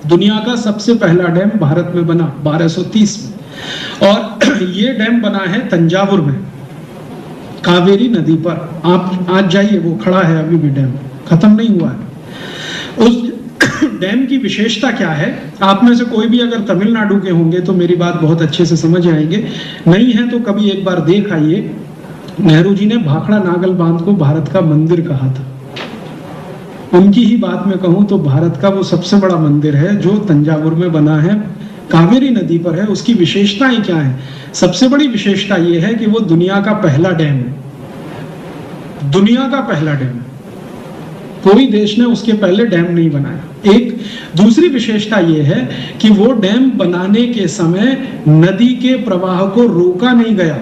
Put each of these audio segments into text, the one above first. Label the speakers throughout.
Speaker 1: दुनिया का सबसे पहला डैम भारत में बना 1230 में, और ये डैम बना है तंजावुर में, कावेरी नदी पर। आप आज जाइए, वो खड़ा है अभी भी, डैम खत्म नहीं हुआ है। उस डैम की विशेषता क्या है? आप में से कोई भी अगर तमिलनाडु के होंगे तो मेरी बात बहुत अच्छे से समझ आएंगे, नहीं है तो कभी एक बार देख आइए। नेहरू जी ने भाखड़ा नागल बांध को भारत का मंदिर कहा था। उनकी ही बात में कहूं तो भारत का वो सबसे बड़ा मंदिर है जो तंजावुर में बना है, कावेरी नदी पर है। उसकी विशेषताएं क्या है? सबसे बड़ी विशेषता ये है कि वो दुनिया का पहला डैम है। दुनिया का पहला डैम है, कोई देश ने उसके पहले डैम नहीं बनाया। एक दूसरी विशेषता ये है कि वो डैम बनाने के समय नदी के प्रवाह को रोका नहीं गया,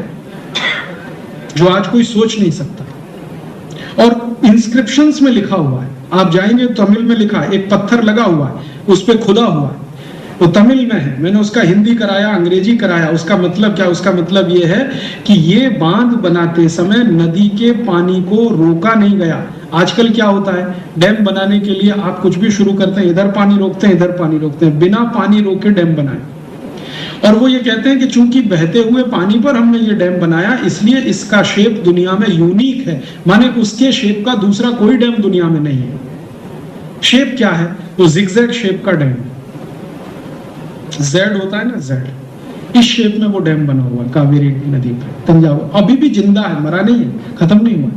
Speaker 1: जो आज कोई सोच नहीं सकता। और इंस्क्रिप्शंस में लिखा हुआ है, आप जाएंगे तमिल में लिखा है, एक पत्थर लगा हुआ है, उस पे खुदा हुआ है, वो तमिल में है। मैंने उसका हिंदी कराया, अंग्रेजी कराया। उसका मतलब क्या? उसका मतलब ये है कि ये बांध बनाते समय नदी के पानी को रोका नहीं गया। आजकल क्या होता है, डैम बनाने के लिए आप कुछ भी शुरू करते हैं, इधर पानी रोकते हैं, इधर पानी रोकते हैं, बिना पानी रोके डैम बनाए। और वो ये कहते हैं कि चूंकि बहते हुए पानी पर हमने ये डैम बनाया, इसलिए इसका शेप दुनिया में यूनिक है, माने उसके शेप का दूसरा कोई डैम दुनिया में नहीं है। शेप क्या है? वो जिगजैग शेप का डैम, जेड होता है ना, जेड, इस शेप में वो डैम बना हुआ है कावेरी नदी पर तंजावुर। अभी भी जिंदा है, मरा नहीं है, खत्म नहीं हुआ।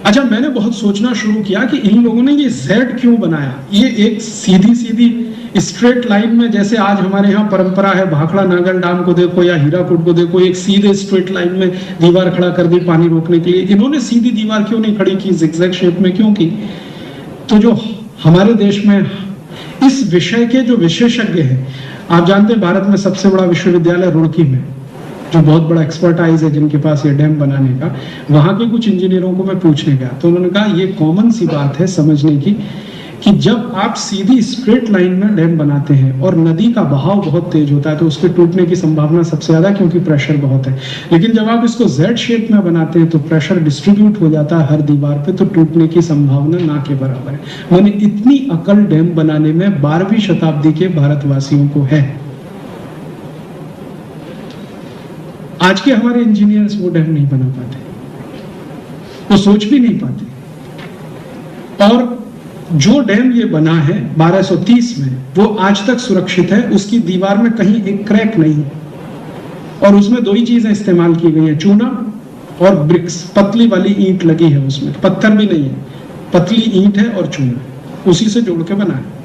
Speaker 1: अच्छा, मैंने बहुत सोचना शुरू किया कि इन लोगों ने ये जेड क्यों बनाया। ये एक सीधी सीधी स्ट्रेट लाइन में, जैसे आज हमारे यहाँ परंपरा है, भाखड़ा नागल डैम को देखो या हीराकुड को देखो, एक सीधे स्ट्रेट लाइन में दीवार खड़ा कर दी पानी रोकने के लिए। इन्होंने सीधी दीवार क्यों नहीं खड़ी की, जिगजैग शेप में क्यों की? तो जो हमारे देश में इस विषय के जो विशेषज्ञ हैं, आप जानते हैं भारत में सबसे बड़ा विश्वविद्यालय रुड़की में, जो बहुत बड़ा एक्सपर्टाइज है जिनके पास ये डैम बनाने का। वहां के कुछ इंजीनियरों को मैं पूछने गया तो उन्होंने कहा ये कॉमन सी बात है समझने की कि जब आप सीधी स्ट्रेट लाइन में डैम बनाते हैं और नदी का बहाव बहुत तेज होता है तो उसके टूटने की संभावना सबसे ज्यादा, क्योंकि प्रेशर बहुत है। लेकिन जब आप इसको जेड शेप में बनाते हैं तो प्रेशर डिस्ट्रीब्यूट हो जाता है हर दीवार पे, तो टूटने की संभावना ना के बराबर है। माने इतनी अकल डैम बनाने में 12वीं शताब्दी के भारतवासियों को है। आज के हमारे इंजीनियर्स वो डैम नहीं बना पाते, वो सोच भी नहीं पाते। और जो डैम ये बना है 1230 में, वो आज तक सुरक्षित है, उसकी दीवार में कहीं एक क्रैक नहीं है। और उसमें दो ही चीजें इस्तेमाल की गई है, चूना और ब्रिक्स, पतली वाली ईंट लगी है उसमें, पत्थर भी नहीं है, पतली ईंट है और चूना, उसी से जोड़ के बना है।